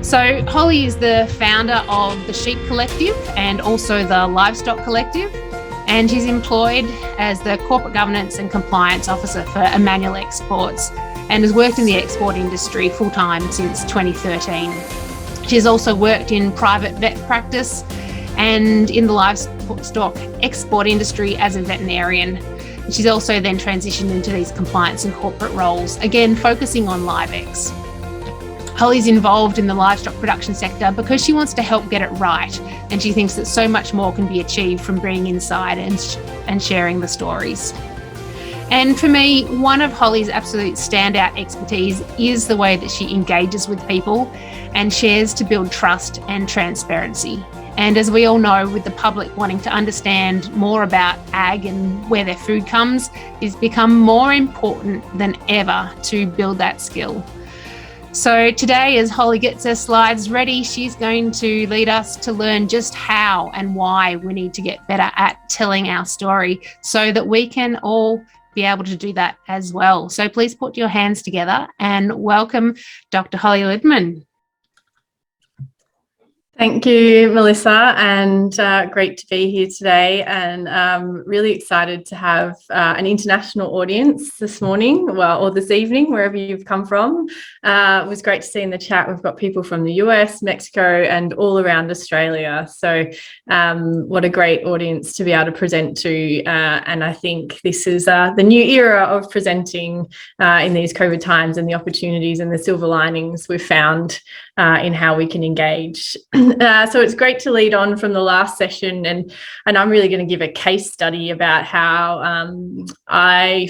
So Holly is the founder of the Sheep Collective and also the Livestock Collective, and she's employed as the Corporate Governance and Compliance Officer for Emmanuel Exports and has worked in the export industry full-time since 2013. She's also worked in private vet practice and in the livestock export industry as a veterinarian. She's also then transitioned into these compliance and corporate roles, again focusing on LiveX. Holly's involved in the livestock production sector because she wants to help get it right, and she thinks that so much more can be achieved from being inside and sharing the stories. And for me, one of Holly's absolute standout expertise is the way that she engages with people and shares to build trust and transparency. And as we all know, with the public wanting to understand more about ag and where their food comes, it's become more important than ever to build that skill. So today, as Holly gets her slides ready, she's going to lead us to learn just how and why we need to get better at telling our story so that we can all be able to do that as well. So please put your hands together and welcome Dr. Holly Ludeman. Thank you, Melissa, and great to be here today, and really excited to have an international audience this morning, or this evening, wherever you've come from. It was great to see in the chat we've got people from the US, Mexico, and all around Australia. So what a great audience to be able to present to, and I think this is the new era of presenting in these COVID times, and the opportunities and the silver linings we've found in how we can engage. So it's great to lead on from the last session, and I'm really going to give a case study about how I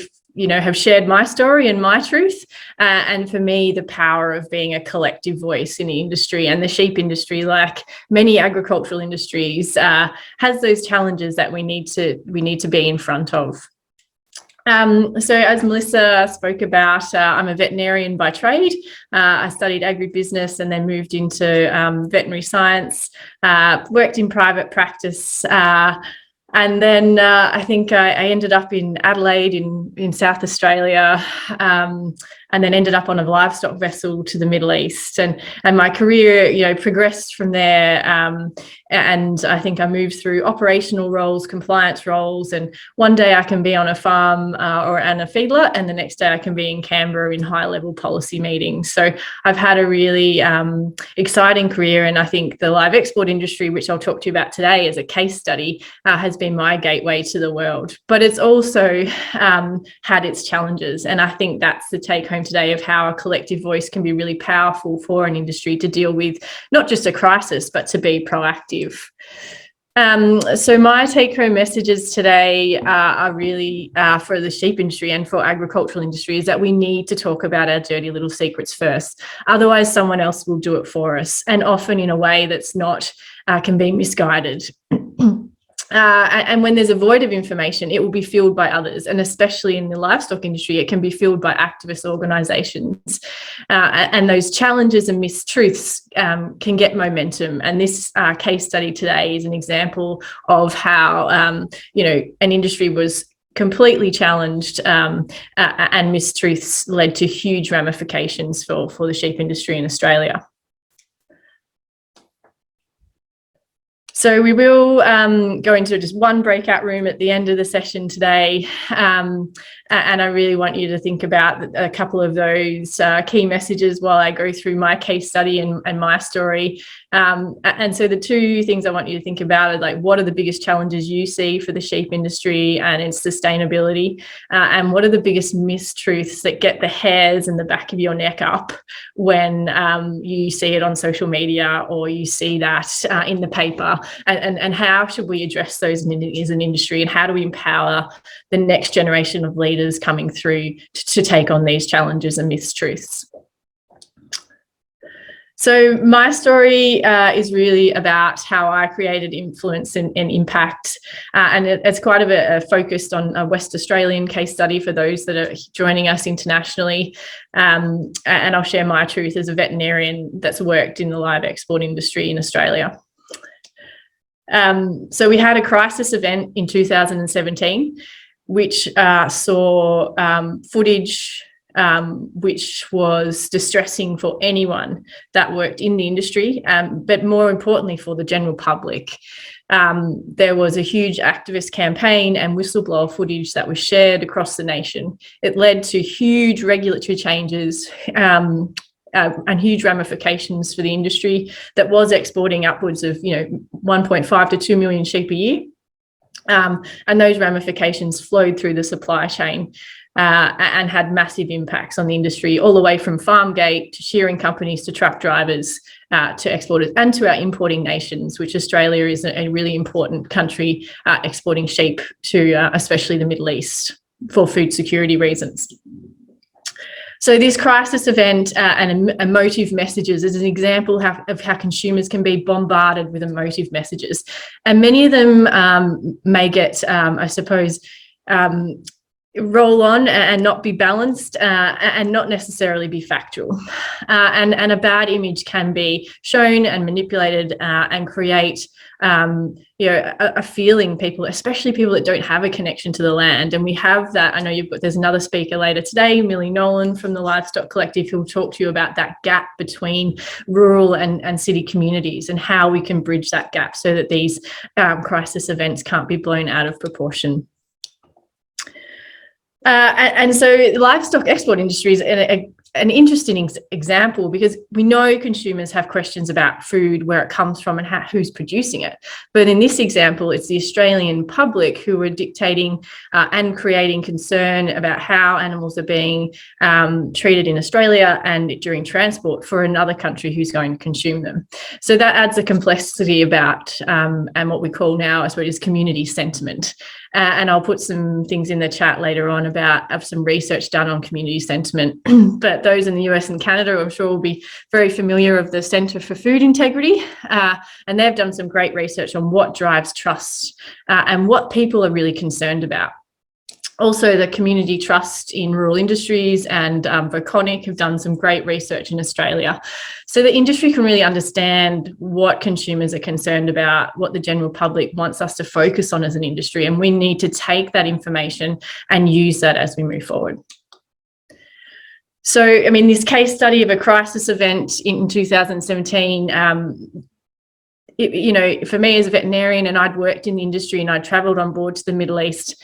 have shared my story and my truth, and for me the power of being a collective voice in the industry. And the sheep industry, like many agricultural industries, has those challenges that we need to be in front of. So as Melissa spoke about, I'm a veterinarian by trade. I studied agribusiness and then moved into veterinary science, worked in private practice, and then I think I ended up in Adelaide in South Australia, and then ended up on a livestock vessel to the Middle East. And my career, progressed from there. And I think I moved through operational roles, compliance roles, and one day I can be on a farm and a feedlot, and the next day I can be in Canberra in high-level policy meetings. So I've had a really exciting career, and I think the live export industry, which I'll talk to you about today as a case study, has been my gateway to the world. But it's also had its challenges, and I think that's the take-home today of how a collective voice can be really powerful for an industry to deal with not just a crisis, but to be proactive. So my take-home messages today are really for the sheep industry and for agricultural industry is that we need to talk about our dirty little secrets first. Otherwise, someone else will do it for us, and often in a way that's not can be misguided. And when there's a void of information, it will be filled by others. And especially in the livestock industry, it can be filled by activist organisations. And those challenges and mistruths can get momentum. And this case study today is an example of how, an industry was completely challenged and mistruths led to huge ramifications for the sheep industry in Australia. So we will go into just one breakout room at the end of the session today, and I really want you to think about a couple of those key messages while I go through my case study and my story. And so the two things I want you to think about are like, what are the biggest challenges you see for the sheep industry and its sustainability? And what are the biggest mistruths that get the hairs in the back of your neck up when you see it on social media or you see that in the paper? And how should we address those as an industry, and how do we empower the next generation of leaders coming through to take on these challenges and mistruths? So my story is really about how I created influence and impact, and it's quite a focused on a West Australian case study for those that are joining us internationally, and I'll share my truth as a veterinarian that's worked in the live export industry in Australia. So we had a crisis event in 2017, which saw footage which was distressing for anyone that worked in the industry, but more importantly for the general public. There was a huge activist campaign and whistleblower footage that was shared across the nation. It led to huge regulatory changes and huge ramifications for the industry that was exporting upwards of 1.5 to 2 million sheep a year. And those ramifications flowed through the supply chain and had massive impacts on the industry, all the way from farm gate to shearing companies to truck drivers to exporters and to our importing nations, which Australia is a really important country exporting sheep to especially the Middle East for food security reasons. So this crisis event and emotive messages is an example of how consumers can be bombarded with emotive messages. And many of them may get, I suppose, roll on and not be balanced and not necessarily be factual. And a bad image can be shown and manipulated and create a feeling, people, especially people that don't have a connection to the land. And we have that. I know there's another speaker later today, Millie Nolan from the Livestock Collective, who'll talk to you about that gap between rural and city communities and how we can bridge that gap so that these crisis events can't be blown out of proportion. And so the livestock export industry is an interesting example, because we know consumers have questions about food, where it comes from and who's producing it. But in this example, it's the Australian public who are dictating and creating concern about how animals are being treated in Australia and during transport for another country who's going to consume them. So that adds a complexity about and what we call now, I suppose, community sentiment. And I'll put some things in the chat later on of some research done on community sentiment. But those in the US and Canada, I'm sure, will be very familiar of the Centre for Food Integrity. And they've done some great research on what drives trust and what people are really concerned about. Also, the Community Trust in Rural Industries and Voconic have done some great research in Australia. So the industry can really understand what consumers are concerned about, what the general public wants us to focus on as an industry, and we need to take that information and use that as we move forward. So, I mean, this case study of a crisis event in 2017, for me as a veterinarian, and I'd worked in the industry and I'd travelled on board to the Middle East,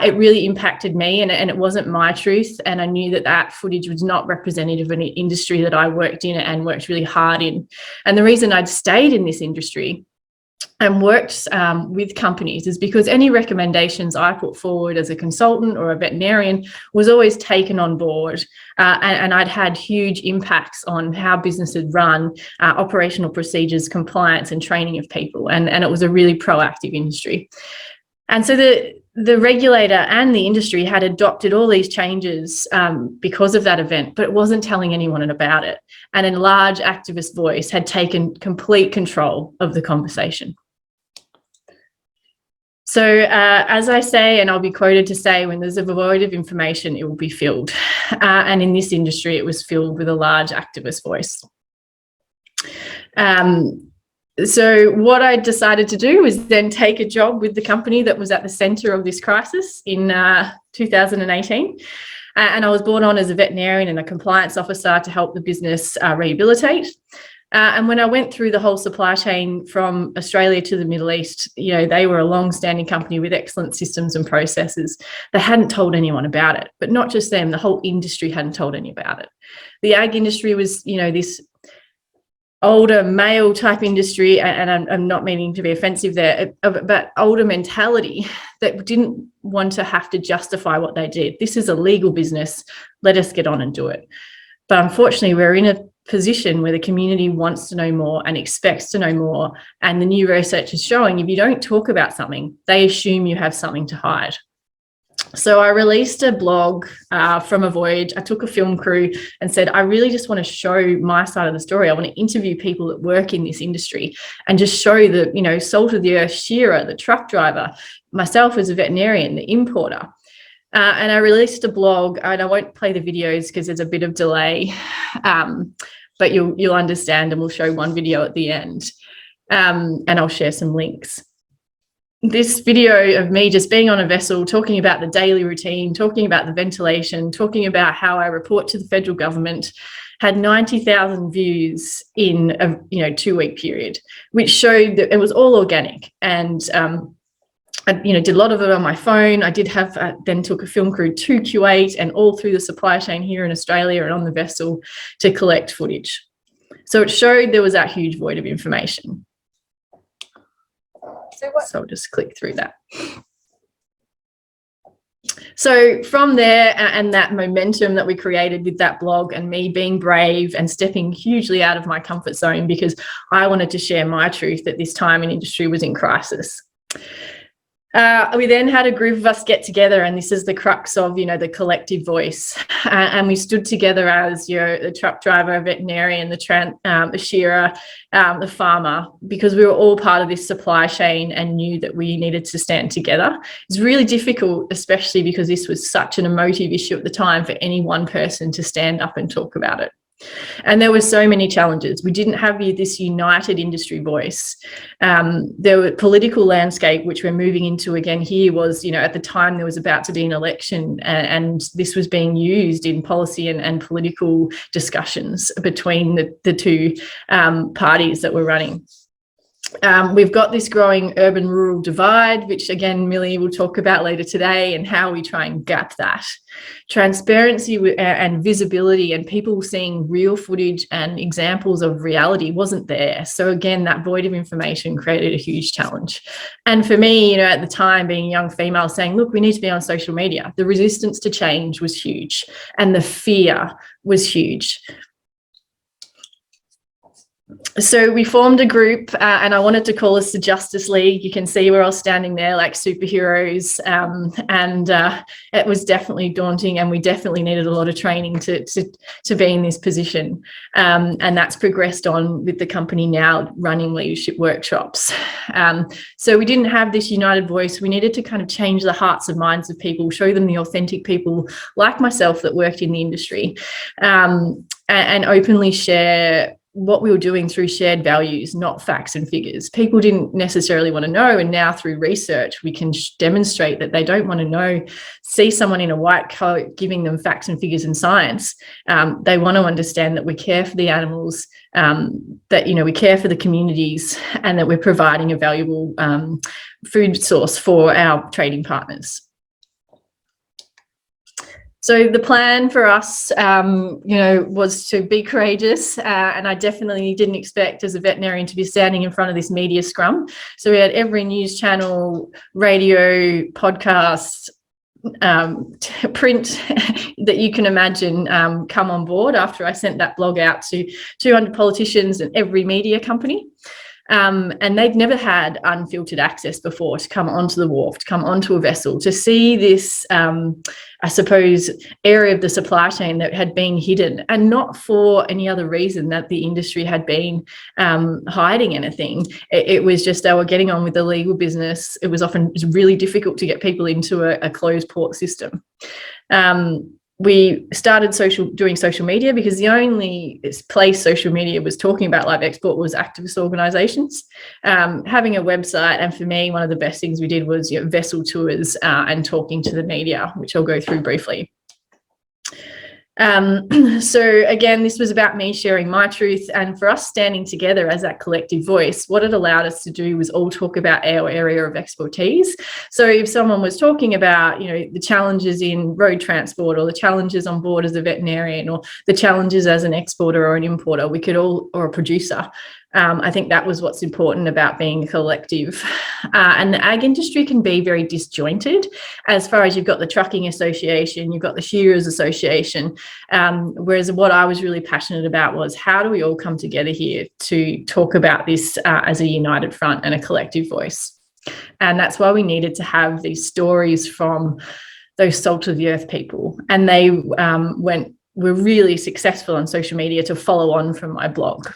it really impacted me, and it wasn't my truth. And I knew that footage was not representative of an industry that I worked in and worked really hard in. And the reason I'd stayed in this industry and worked with companies is because any recommendations I put forward as a consultant or a veterinarian was always taken on board, and I'd had huge impacts on how businesses run, operational procedures, compliance and training of people, and it was a really proactive industry. And so the regulator and the industry had adopted all these changes because of that event, but it wasn't telling anyone about it. And a large activist voice had taken complete control of the conversation. So as I say, and I'll be quoted to say, when there's a void of information, it will be filled. And in this industry, it was filled with a large activist voice. So what I decided to do was then take a job with the company that was at the centre of this crisis in 2018. And I was brought on as a veterinarian and a compliance officer to help the business rehabilitate. And when I went through the whole supply chain from Australia to the Middle East, they were a long-standing company with excellent systems and processes. They hadn't told anyone about it, but not just them, the whole industry hadn't told anyone about it. The ag industry was, this older male type industry, and I'm not meaning to be offensive there, but older mentality that didn't want to have to justify what they did. This is a legal business. Let us get on and do it. But unfortunately, we're in a position where the community wants to know more and expects to know more. And the new research is showing if you don't talk about something, they assume you have something to hide. So I released a blog from a voyage. I took a film crew and said, I really just want to show my side of the story. I want to interview people that work in this industry and just show the, salt of the earth shearer, the truck driver, myself as a veterinarian, the importer. And I released a blog, and I won't play the videos because there's a bit of delay, but you'll understand, and we'll show one video at the end, and I'll share some links. this video of me just being on a vessel, talking about the daily routine, talking about the ventilation, talking about how I report to the federal government, had 90,000 views in a 2-week period, which showed that it was all organic. And I did a lot of it on my phone. I did have then took a film crew to Kuwait and all through the supply chain here in Australia and on the vessel to collect footage. So it showed there was that huge void of information. So I'll just click through that. So from there and that momentum that we created with that blog and me being brave and stepping hugely out of my comfort zone because I wanted to share my truth that this time in industry was in crisis. We then had a group of us get together, and this is the crux of, the collective voice. And we stood together as, the truck driver, a veterinarian, the shearer, the farmer, because we were all part of this supply chain and knew that we needed to stand together. It's really difficult, especially because this was such an emotive issue at the time, for any one person to stand up and talk about it. And there were so many challenges. We didn't have this united industry voice. There were political landscape, which we're moving into again here, was, at the time there was about to be an election, and this was being used in policy and political discussions between the two parties that were running. We've got this growing urban-rural divide, which again, Millie will talk about later today, and how we try and gap that. Transparency and visibility and people seeing real footage and examples of reality wasn't there. So again, that void of information created a huge challenge. And for me, at the time, being a young female, saying, look, we need to be on social media, the resistance to change was huge and the fear was huge. So we formed a group, and I wanted to call us the Justice League. You can see we're all standing there like superheroes, and it was definitely daunting, and we definitely needed a lot of training to be in this position. And that's progressed on with the company now running leadership workshops. So we didn't have this united voice. We needed to kind of change the hearts and minds of people, show them the authentic people like myself that worked in the industry, and openly share what we were doing through shared values, not facts and figures. People didn't necessarily want to know, and now through research we can demonstrate that they don't want to know, see someone in a white coat giving them facts and figures and science. They want to understand that we care for the animals, that we care for the communities, and that we're providing a valuable food source for our trading partners. So the plan for us, was to be courageous, and I definitely didn't expect as a veterinarian to be standing in front of this media scrum. So we had every news channel, radio, podcast, print that you can imagine come on board after I sent that blog out to 200 politicians and every media company. And they'd never had unfiltered access before to come onto the wharf, to come onto a vessel, to see this, I suppose, area of the supply chain that had been hidden, and not for any other reason that the industry had been hiding anything. It was just they were getting on with the legal business. It was really difficult to get people into a closed port system. We started doing social media because the only place social media was talking about live export was activist organisations. Having a website, and for me, one of the best things we did was vessel tours and talking to the media, which I'll go through briefly. So again, this was about me sharing my truth, and for us standing together as that collective voice. What it allowed us to do was all talk about our area of expertise. So if someone was talking about, the challenges in road transport, or the challenges on board as a veterinarian, or the challenges as an exporter or an importer, we could all, or a producer. I think that was what's important about being a collective. And the ag industry can be very disjointed, as far as you've got the Trucking Association, you've got the Shearers Association, whereas what I was really passionate about was how do we all come together here to talk about this as a united front and a collective voice. And that's why we needed to have these stories from those salt of the earth people, and they were really successful on social media to follow on from my blog.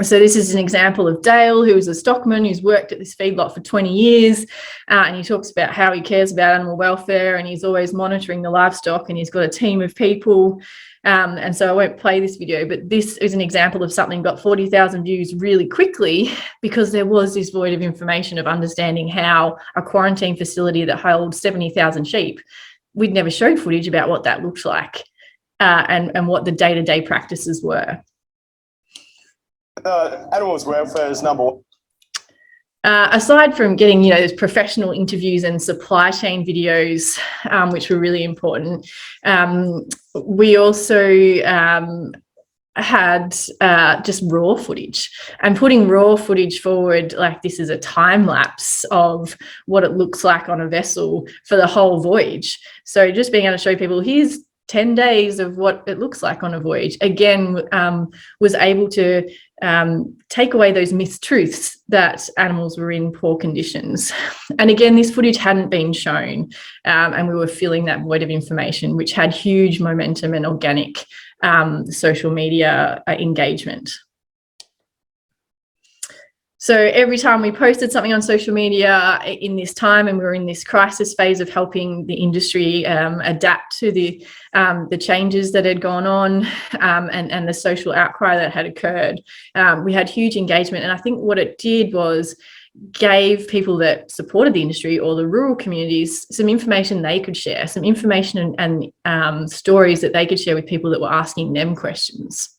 So this is an example of Dale, who is a stockman who's worked at this feedlot for 20 years, and he talks about how he cares about animal welfare, and he's always monitoring the livestock, and he's got a team of people. And so I won't play this video, but this is an example of something got 40,000 views really quickly because there was this void of information of understanding how a quarantine facility that holds 70,000 sheep, we'd never showed footage about what that looked like, and what the day-to-day practices were. Animals welfare is number one. Aside from getting, those professional interviews and supply chain videos, which were really important, we also had just raw footage, and putting raw footage forward like this is a time lapse of what it looks like on a vessel for the whole voyage. So just being able to show people, here's 10 days of what it looks like on a voyage, again, was able to take away those mistruths that animals were in poor conditions. And again, this footage hadn't been shown, and we were filling that void of information, which had huge momentum and organic social media engagement. So every time we posted something on social media in this time, and we were in this crisis phase of helping the industry adapt to the changes that had gone on, and the social outcry that had occurred, we had huge engagement. And I think what it did was gave people that supported the industry or the rural communities some information they could share, some information and stories that they could share with people that were asking them questions.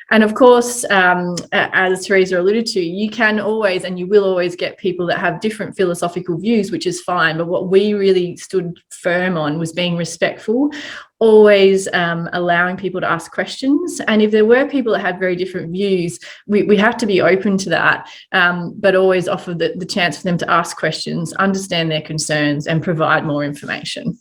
And of course, as Teresa alluded to, you can always, and you will always get people that have different philosophical views, which is fine. But what we really stood firm on was being respectful, always allowing people to ask questions. And if there were people that had very different views, we have to be open to that, but always offer the chance for them to ask questions, understand their concerns, and provide more information.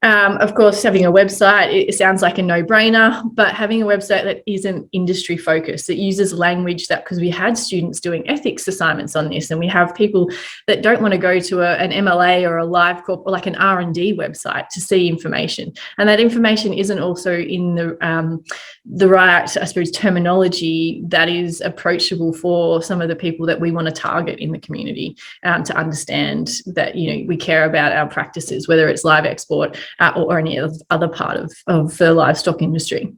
Of course, having a website, it sounds like a no-brainer, but having a website that isn't industry focused, that uses language that, because we had students doing ethics assignments on this, and we have people that don't want to go to an MLA or a Live Corp or like an R&D website to see information. And that information isn't also in the right, I suppose, terminology that is approachable for some of the people that we want to target in the community, to understand that, we care about our practices, whether it's live export, or any other part of the livestock industry.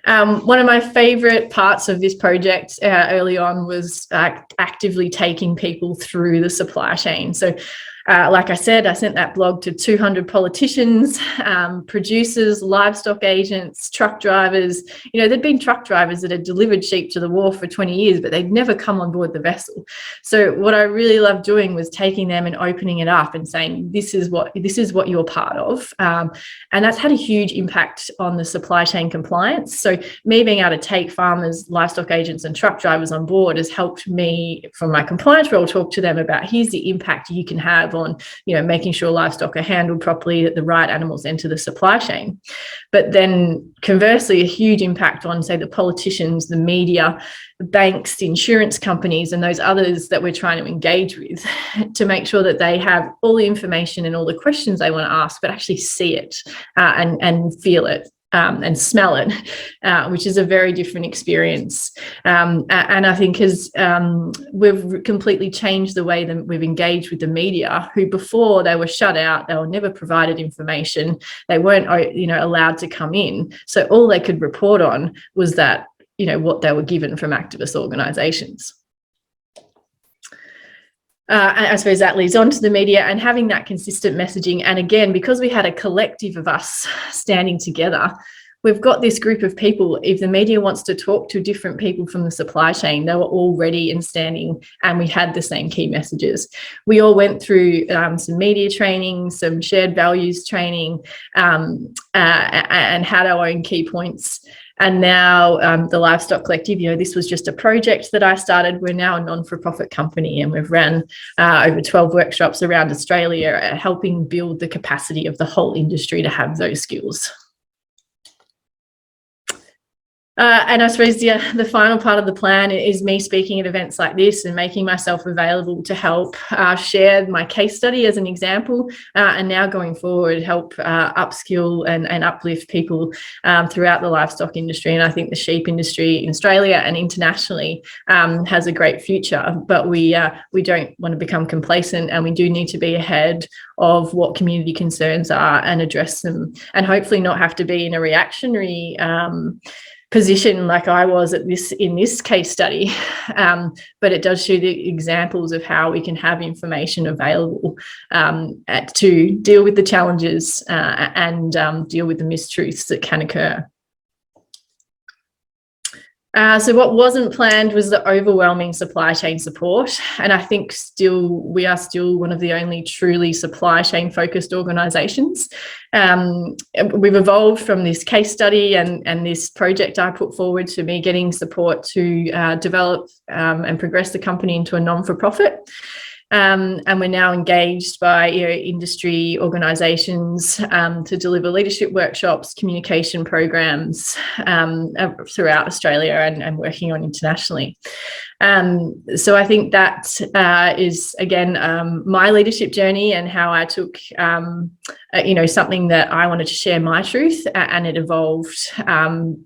One of my favourite parts of this project early on was actively taking people through the supply chain. So like I said, I sent that blog to 200 politicians, producers, livestock agents, truck drivers. There'd been truck drivers that had delivered sheep to the wharf for 20 years, but they'd never come on board the vessel. So what I really loved doing was taking them and opening it up and saying, this is what you're part of. And that's had a huge impact on the supply chain compliance. So me being able to take farmers, livestock agents, and truck drivers on board has helped me, from my compliance role, talk to them about, here's the impact you can have on, making sure livestock are handled properly, that the right animals enter the supply chain. But then conversely, a huge impact on, say, the politicians, the media, the banks, the insurance companies, and those others that we're trying to engage with, to make sure that they have all the information and all the questions they want to ask, but actually see it and feel it. And smell it, which is a very different experience. And I think we've completely changed the way that we've engaged with the media, who before they were shut out, they were never provided information, they weren't allowed to come in. So all they could report on was that, what they were given from activist organisations. I suppose that leads on to the media and having that consistent messaging. And again, because we had a collective of us standing together, we've got this group of people. If the media wants to talk to different people from the supply chain, they were all ready and standing, and we had the same key messages. We all went through some media training, some shared values training, and had our own key points. And now the Livestock Collective, this was just a project that I started. We're now a non-for-profit company, and we've ran over 12 workshops around Australia, helping build the capacity of the whole industry to have those skills. And I suppose the final part of the plan is me speaking at events like this and making myself available to help share my case study as an example, and now going forward help upskill and uplift people throughout the livestock industry. And I think the sheep industry in Australia and internationally has a great future, but we don't want to become complacent, and we do need to be ahead of what community concerns are and address them, and hopefully not have to be in a reactionary position like I was in this case study, but it does show the examples of how we can have information available to deal with the challenges and deal with the mistruths that can occur. So what wasn't planned was the overwhelming supply chain support. And I think we are still one of the only truly supply chain focused organisations. We've evolved from this case study and this project I put forward to me getting support to develop and progress the company into a non-for-profit. And we're now engaged by industry organisations to deliver leadership workshops, communication programs throughout Australia and working on internationally. So I think that is, again, my leadership journey and how I took, something that I wanted to share my truth, and it evolved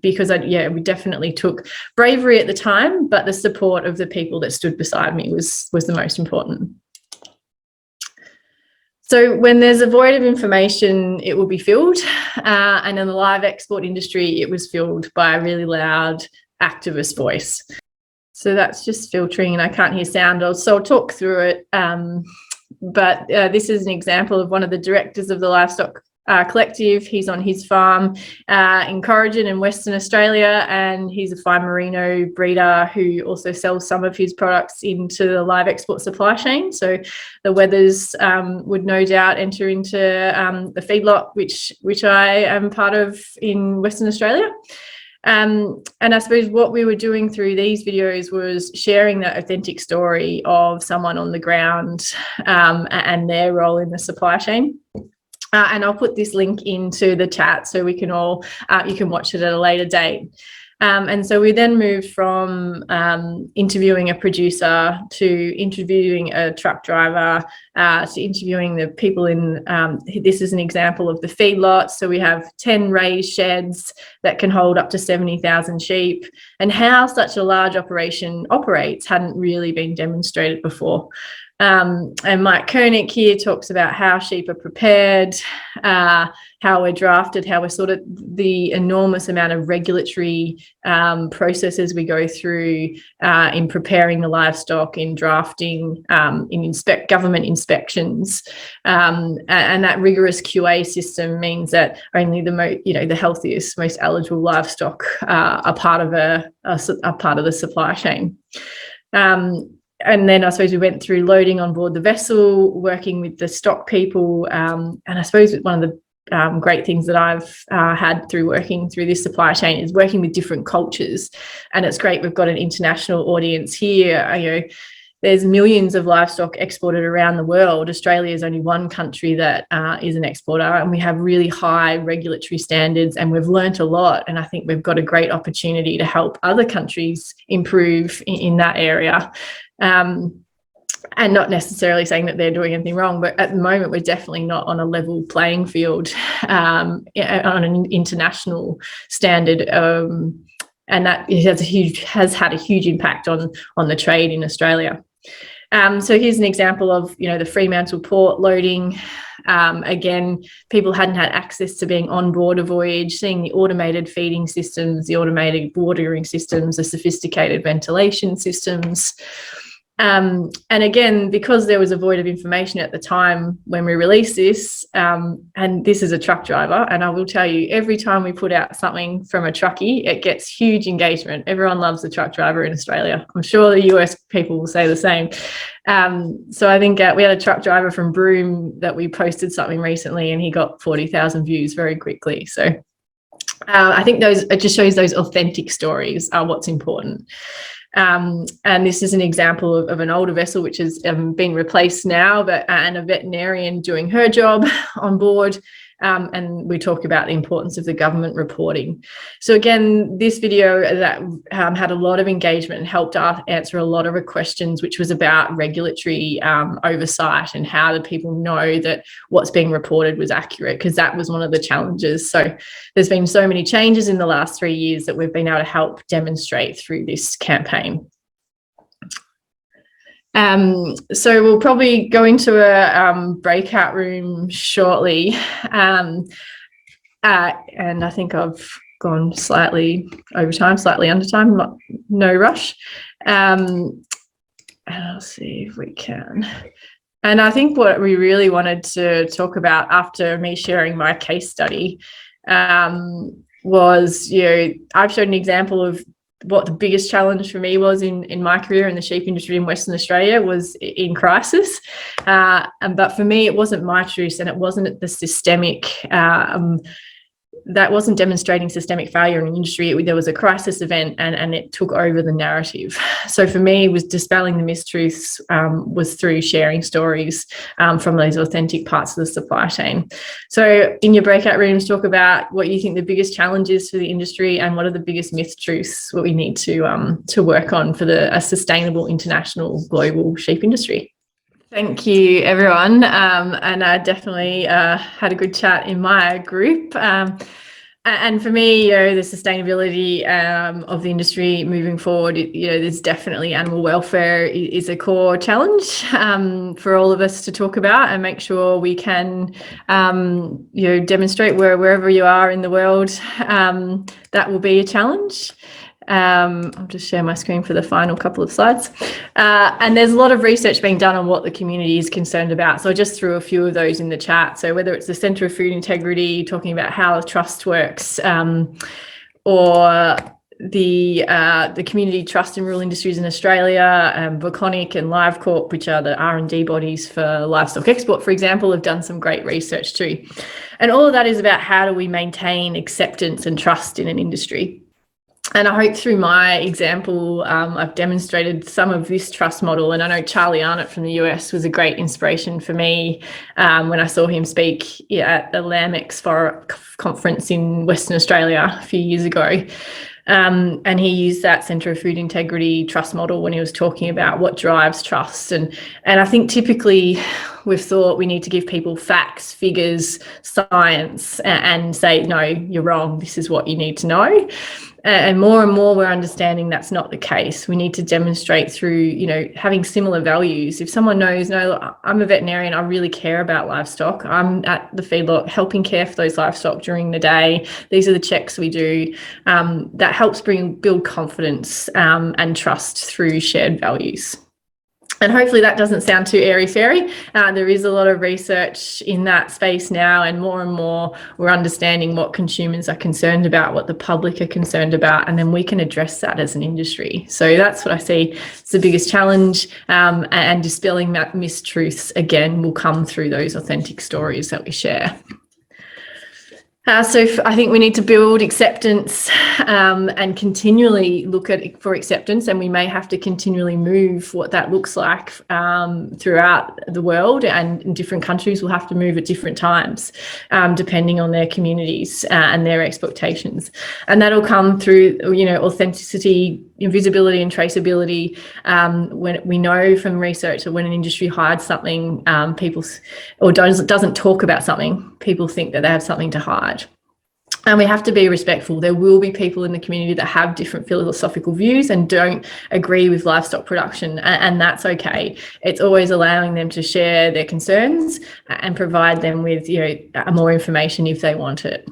because we definitely took bravery at the time, but the support of the people that stood beside me was the most important. So when there's a void of information, it will be filled. And in the live export industry, it was filled by a really loud activist voice. So that's just filtering and I can't hear sound. So I'll talk through it. But this is an example of one of the directors of the Livestock Collective. He's on his farm in Corrigin in Western Australia, and he's a fine merino breeder who also sells some of his products into the live export supply chain. So the Weathers would no doubt enter into the feedlot, which I am part of in Western Australia. And I suppose what we were doing through these videos was sharing that authentic story of someone on the ground and their role in the supply chain. And I'll put this link into the chat so we can all, you can watch it at a later date. And so we then moved from interviewing a producer to interviewing a truck driver to interviewing the people in, this is an example of the feedlot. So we have 10 raised sheds that can hold up to 70,000 sheep, and how such a large operation operates hadn't really been demonstrated before. And Mike Koenig here talks about how sheep are prepared, how we're drafted, how we're sort of the enormous amount of regulatory processes we go through in preparing the livestock, in drafting, in government inspections, and that rigorous QA system means that only the healthiest, most eligible livestock are part of the supply chain. And then I suppose we went through loading on board the vessel, working with the stock people. And I suppose one of the great things that I've had through working through this supply chain is working with different cultures. And it's great we've got an international audience here. There's millions of livestock exported around the world. Australia is only one country that is an exporter, and we have really high regulatory standards, and we've learnt a lot. And I think we've got a great opportunity to help other countries improve in that area. And not necessarily saying that they're doing anything wrong, but at the moment we're definitely not on a level playing field on an international standard, and that has had a huge impact on the trade in Australia. So here's an example of the Fremantle port loading. Again, people hadn't had access to being on board a voyage, seeing the automated feeding systems, the automated watering systems, the sophisticated ventilation systems. And again, because there was a void of information at the time when we released this, and this is a truck driver, and I will tell you, every time we put out something from a truckie, it gets huge engagement. Everyone loves the truck driver in Australia. I'm sure the US people will say the same. So I think we had a truck driver from Broome that we posted something recently, and he got 40,000 views very quickly. So I think it just shows those authentic stories are what's important. And this is an example of an older vessel which has been replaced now, and a veterinarian doing her job on board. and we talk about the importance of the government reporting. So again, this video that had a lot of engagement and helped answer a lot of questions, which was about regulatory oversight and how do people know that what's being reported was accurate, because that was one of the challenges. So there's been so many changes in the last 3 years that we've been able to help demonstrate through this campaign. So we'll probably go into a breakout room shortly, and I think I've gone slightly over time, slightly under time, no rush. And I'll see if we can. And I think what we really wanted to talk about after me sharing my case study was, I've showed an example of what the biggest challenge for me was in my career in the sheep industry in Western Australia was in crisis. But for me, it wasn't my truth, and it wasn't the systemic, that wasn't demonstrating systemic failure in the industry. There was a crisis event and it took over the narrative. So for me, it was dispelling the mistruths was through sharing stories from those authentic parts of the supply chain. So in your breakout rooms, talk about what you think the biggest challenge is for the industry and what are the biggest mistruths what we need to work on for a sustainable international global sheep industry. Thank you, everyone. And I definitely had a good chat in my group. And for me, the sustainability of the industry moving forward, there's definitely animal welfare is a core challenge for all of us to talk about and make sure we can, demonstrate wherever you are in the world, that will be a challenge. I'll just share my screen for the final couple of slides. And there's a lot of research being done on what the community is concerned about. So I just threw a few of those in the chat. So whether it's the Centre of Food Integrity, talking about how the trust works, or the Community Trust in Rural Industries in Australia, Voconic and LiveCorp, which are the R&D bodies for livestock export, for example, have done some great research too. And all of that is about how do we maintain acceptance and trust in an industry. And I hope through my example, I've demonstrated some of this trust model. And I know Charlie Arnott from the US was a great inspiration for me when I saw him speak at the LAMX conference in Western Australia a few years ago. And he used that Centre of Food Integrity trust model when he was talking about what drives trust. And I think typically we've thought we need to give people facts, figures, science, and say, no, you're wrong. This is what you need to know. And more we're understanding that's not the case. We need to demonstrate through, having similar values. If someone knows, no, I'm a veterinarian, I really care about livestock. I'm at the feedlot helping care for those livestock during the day. These are the checks we do. That helps build confidence and trust through shared values. And hopefully that doesn't sound too airy-fairy. There is a lot of research in that space now, and more we're understanding what consumers are concerned about, what the public are concerned about, and then we can address that as an industry. So that's what I see as the biggest challenge, and dispelling that mistruths, again, will come through those authentic stories that we share. So I think we need to build acceptance and continually look for acceptance, and we may have to continually move what that looks like throughout the world, and in different countries will have to move at different times depending on their communities and their expectations. And that'll come through, authenticity, visibility and traceability. When we know from research that when an industry hides something, people or doesn't talk about something, people think that they have something to hide. And we have to be respectful. There will be people in the community that have different philosophical views and don't agree with livestock production, and that's okay. It's always allowing them to share their concerns and provide them with more information if they want it.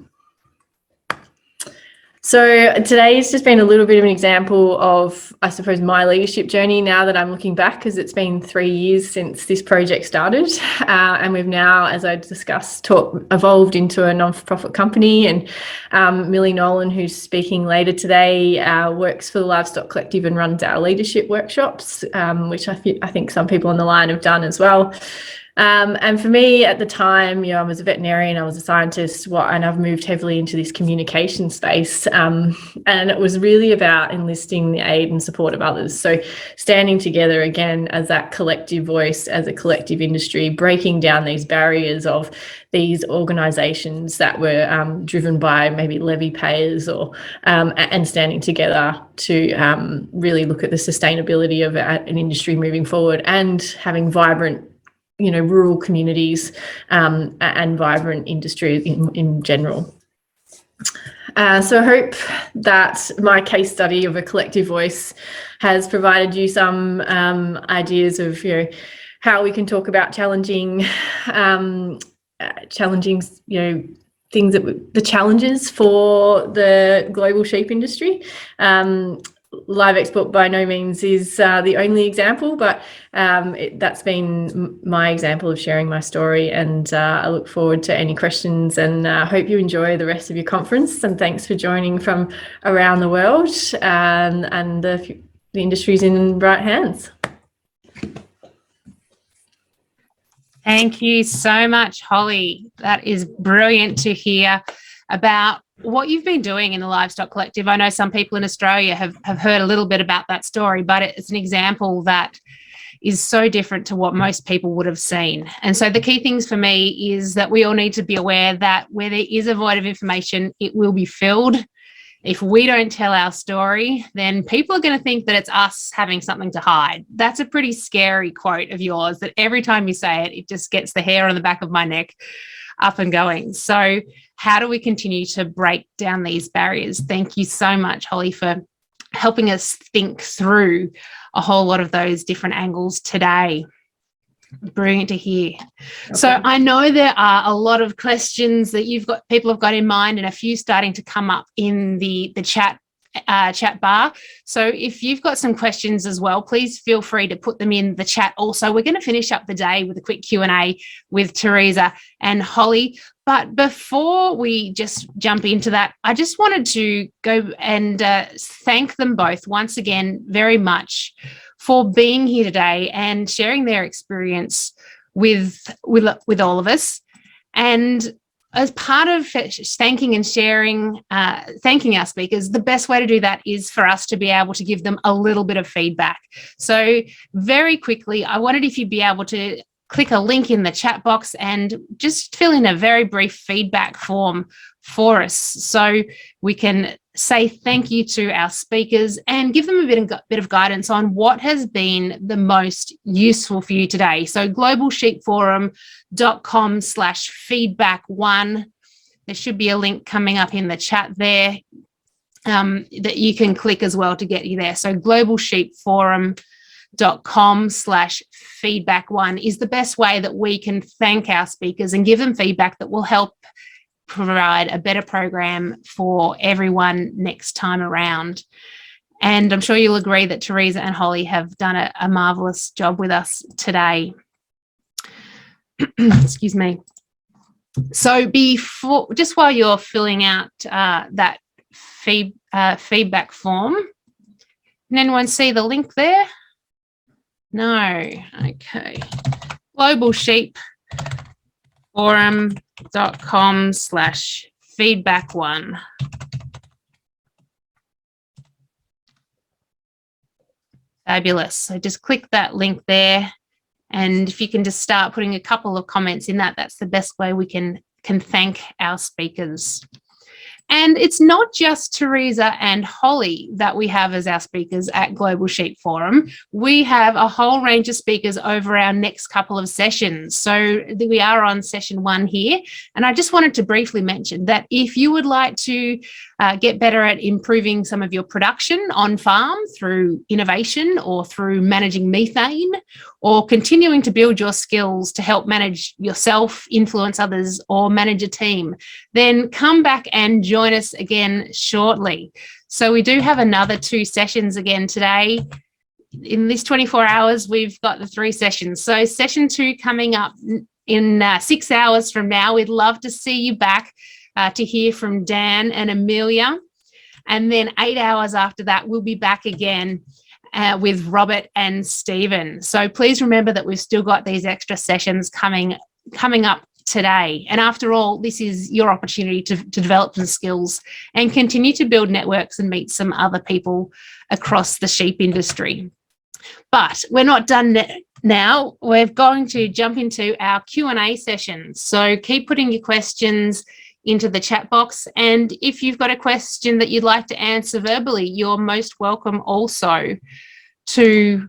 So today's just been a little bit of an example of, I suppose, my leadership journey now that I'm looking back, because it's been 3 years since this project started. And we've now, as I discussed, evolved into a non-for-profit company. And Millie Nolan, who's speaking later today, works for the Livestock Collective and runs our leadership workshops, which I think some people on the line have done as well. And for me at the time, I was a veterinarian, I was a scientist, and I've moved heavily into this communication space. And it was really about enlisting the aid and support of others. So standing together again as that collective voice, as a collective industry, breaking down these barriers of these organisations that were driven by maybe levy payers and standing together to really look at the sustainability of an industry moving forward and having vibrant rural communities and vibrant industry in general. So I hope that my case study of a collective voice has provided you some ideas of how we can talk about challenging things the challenges for the global sheep industry. Live export by no means is the only example, but that's been my example of sharing my story, and I look forward to any questions, and hope you enjoy the rest of your conference, and thanks for joining from around the world, and the industry's in bright hands. Thank you so much, Holly. That is brilliant to hear about what you've been doing in the Livestock Collective. I know some people in Australia have heard a little bit about that story, but it's an example that is so different to what most people would have seen. And so the key things for me is that we all need to be aware that where there is a void of information, it will be filled. If we don't tell our story, then people are going to think that it's us having something to hide. That's a pretty scary quote of yours that every time you say it, it just gets the hair on the back of my neck up and going. So how do we continue to break down these barriers? Thank you so much, Holly, for helping us think through a whole lot of those different angles today. Brilliant to hear. Okay. So I know there are a lot of questions that people have got in mind, and a few starting to come up in the chat bar. So if you've got some questions as well, please feel free to put them in the chat. Also, we're going to finish up the day with a quick Q&A with Teresa and Holly. But before we just jump into that, I just wanted to go and thank them both once again very much for being here today and sharing their experience with all of us. And as part of thanking and sharing, thanking our speakers, the best way to do that is for us to be able to give them a little bit of feedback. So very quickly, I wondered if you'd be able to click a link in the chat box and just fill in a very brief feedback form for us so we can say thank you to our speakers and give them a bit of guidance on what has been the most useful for you today. So globalsheepforum.com/feedback1. There should be a link coming up in the chat there that you can click as well to get you there. So globalsheepforum.com/feedback1 is the best way that we can thank our speakers and give them feedback that will help provide a better program for everyone next time around. And I'm sure you'll agree that Teresa and Holly have done a marvellous job with us today. Excuse me. So just while you're filling out that feedback form, can anyone see the link there? No. Okay. globalsheepforum.com/feedback1. Fabulous. So just click that link there. And if you can just start putting a couple of comments in that's the best way we can thank our speakers. And it's not just Teresa and Holly that we have as our speakers at Global Sheep Forum. We have a whole range of speakers over our next couple of sessions. So we are on session 1 here. And I just wanted to briefly mention that if you would like to get better at improving some of your production on farm through innovation or through managing methane, or continuing to build your skills to help manage yourself, influence others, or manage a team, then come back and join us again shortly. So we do have another 2 sessions again today. In this 24 hours, we've got the 3 sessions. So session 2 coming up in 6 hours from now. We'd love to see you back to hear from Dan and Amelia. And then 8 hours after that, we'll be back again with Robert and Stephen. So please remember that we've still got these extra sessions coming up today. And after all, this is your opportunity to develop some skills and continue to build networks and meet some other people across the sheep industry. But we're not done now. We're going to jump into our Q&A session. So keep putting your questions into the chat box. And if you've got a question that you'd like to answer verbally, you're most welcome also to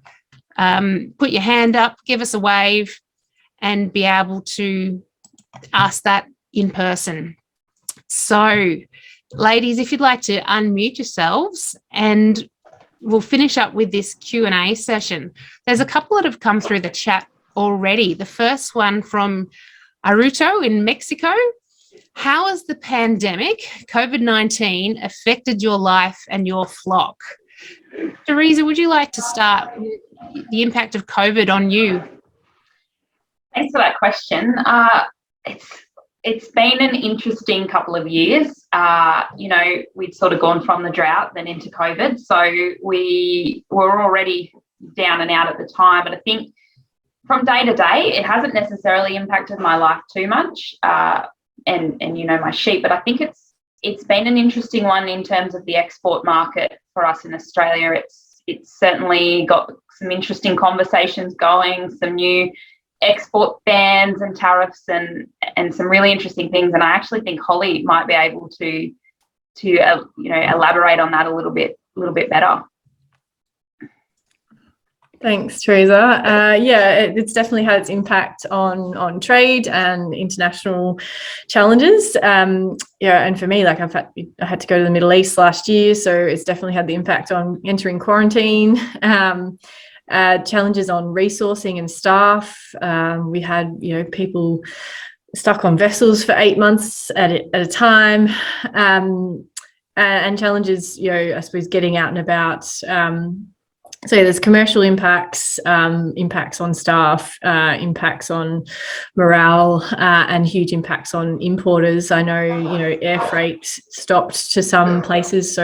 put your hand up, give us a wave, and be able to ask that in person. So, ladies, if you'd like to unmute yourselves, and we'll finish up with this Q&A session. There's a couple that have come through the chat already. The first one from Aruto in Mexico. How has the pandemic, COVID-19, affected your life and your flock? Teresa, would you like to start with the impact of COVID on you? Thanks for that question. It's been an interesting couple of years. We'd sort of gone from the drought then into COVID. So we were already down and out at the time. But I think from day to day, it hasn't necessarily impacted my life too much and my sheep. But I think it's been an interesting one in terms of the export market for us in Australia. It's certainly got some interesting conversations going, some new export bans and tariffs and some really interesting things. And I actually think Holly might be able to elaborate on that a little bit better. Thanks, Teresa. It's definitely had its impact on trade and international challenges. And for me, I had to go to the Middle East last year, so it's definitely had the impact on entering quarantine. Challenges on resourcing and staff. We had, people stuck on vessels for 8 months at a time, and challenges, I suppose, getting out and about. So there's commercial impacts, impacts on staff, impacts on morale, and huge impacts on importers. I know, air freight stopped to some places, so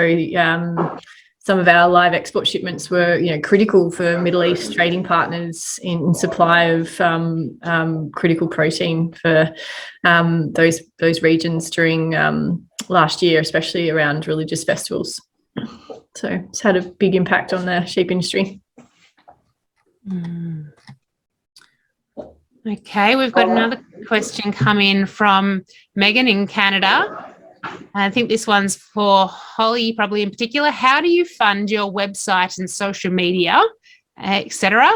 some of our live export shipments were, critical for Middle East trading partners in supply of critical protein for those regions during last year, especially around religious festivals. So it's had a big impact on the sheep industry. Okay, we've got another question come in from Megan in Canada. I think this one's for Holly, probably in particular. How do you fund your website and social media, etc.?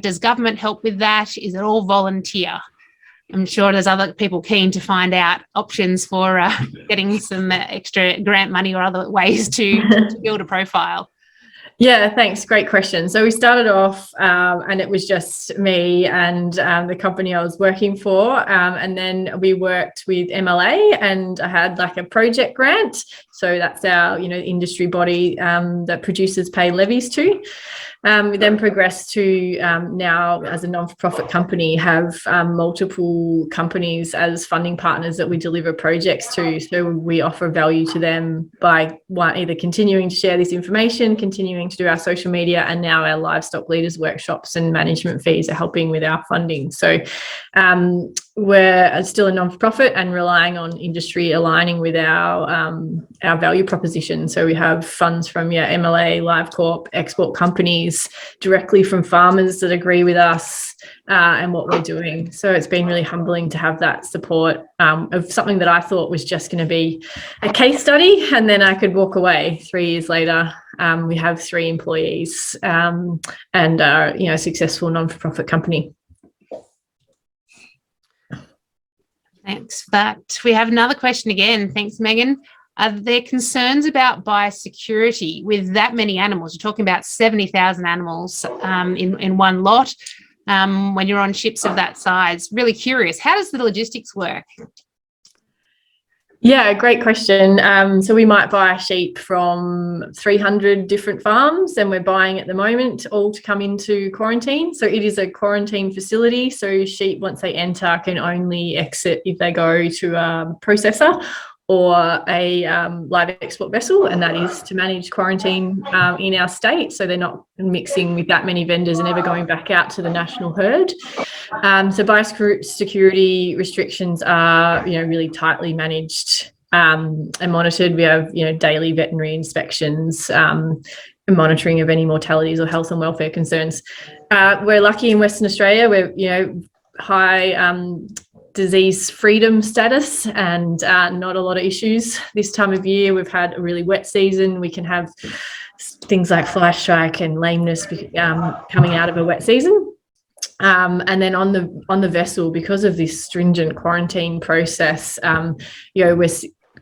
Does government help with that? Is it all volunteer? I'm sure there's other people keen to find out options for getting some extra grant money or other ways to build a profile. Yeah, thanks. Great question. So we started off and it was just me and the company I was working for. And then we worked with MLA and I had a project grant. So that's our, industry body that producers pay levies to. We then progressed to now as a non-for-profit company have multiple companies as funding partners that we deliver projects to. So we offer value to them by either continuing to share this information, continuing to do our social media, and now our livestock leaders workshops and management fees are helping with our funding. So we're still a non-for-profit and relying on industry aligning with our value proposition. So we have funds from MLA, Live Corp, export companies, directly from farmers that agree with us and what we're doing. So it's been really humbling to have that support of something that I thought was just going to be a case study and then I could walk away. 3 years later, we have 3 employees and are, a successful non-for-profit company. Thanks for that. We have another question again. Thanks, Megan. Are there concerns about biosecurity with that many animals? You're talking about 70,000 animals in one lot when you're on ships of that size. Really curious. How does the logistics work? Yeah, great question. So we might buy sheep from 300 different farms and we're buying at the moment all to come into quarantine. So it is a quarantine facility. So sheep, once they enter, can only exit if they go to a processor or a live export vessel, and that is to manage quarantine in our state, so they're not mixing with that many vendors and ever going back out to the national herd. So biosecurity restrictions are, really tightly managed and monitored. We have, daily veterinary inspections, and monitoring of any mortalities or health and welfare concerns. We're lucky in Western Australia. We're, high disease freedom status and not a lot of issues this time of year. We've had a really wet season. We can have things like fly strike and lameness coming out of a wet season. And then on the vessel, because of this stringent quarantine process, we're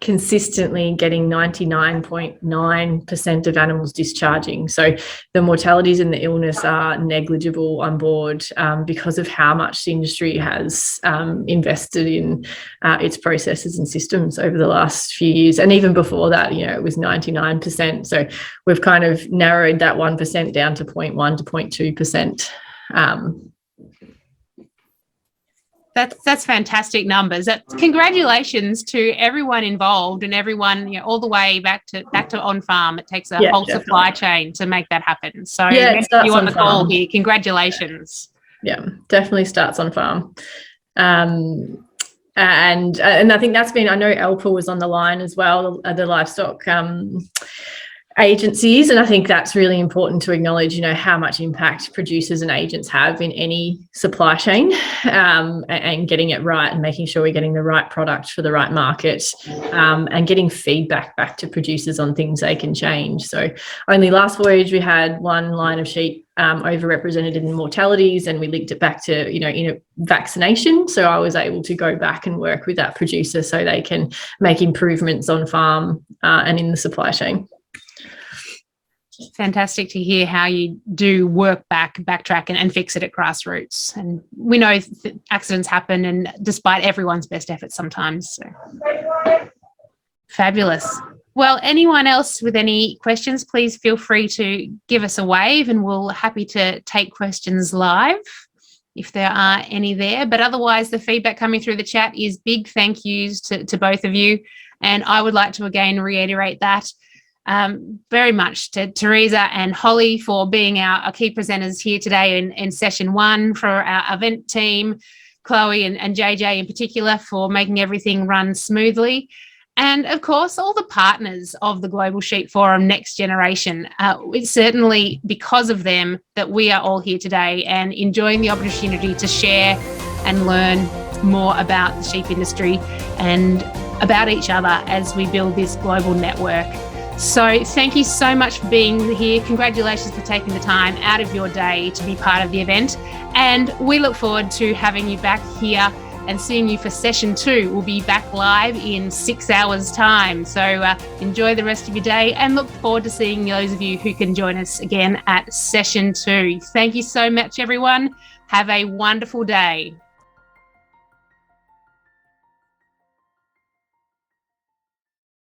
consistently getting 99.9% of animals discharging. So the mortalities and the illness are negligible on board because of how much the industry has invested in its processes and systems over the last few years. And even before that, it was 99%. So we've kind of narrowed that 1% down to 0.1 to 0.2%. That's fantastic numbers. Congratulations to everyone involved and everyone, all the way back to on farm. It takes a whole definitely. Supply chain to make that happen. So you on the call here. Congratulations. Yeah, definitely starts on farm. And I think that's been, I know Elpa was on the line as well, the livestock agencies, and I think that's really important to acknowledge, how much impact producers and agents have in any supply chain, and getting it right and making sure we're getting the right product for the right market, and getting feedback back to producers on things they can change. So only last voyage we had one line of sheep overrepresented in mortalities, and we linked it back to in a vaccination. So I was able to go back and work with that producer so they can make improvements on farm and in the supply chain. Fantastic to hear how you do backtrack and fix it at grassroots. And we know accidents happen, and despite everyone's best efforts sometimes. So. Fabulous. Well, anyone else with any questions, please feel free to give us a wave, and we're happy to take questions live if there are any there. But otherwise, the feedback coming through the chat is big thank yous to both of you. And I would like to again reiterate that. Very much to Teresa and Holly for being our key presenters here today in session 1, for our event team, Chloe and JJ in particular, for making everything run smoothly. And of course, all the partners of the Global Sheep Forum Next Generation. It's certainly because of them that we are all here today and enjoying the opportunity to share and learn more about the sheep industry and about each other as we build this global network. So thank you so much for being here. Congratulations for taking the time out of your day to be part of the event. And we look forward to having you back here and seeing you for session 2. We'll be back live in 6 hours' time. So enjoy the rest of your day and look forward to seeing those of you who can join us again at session 2. Thank you so much, everyone. Have a wonderful day.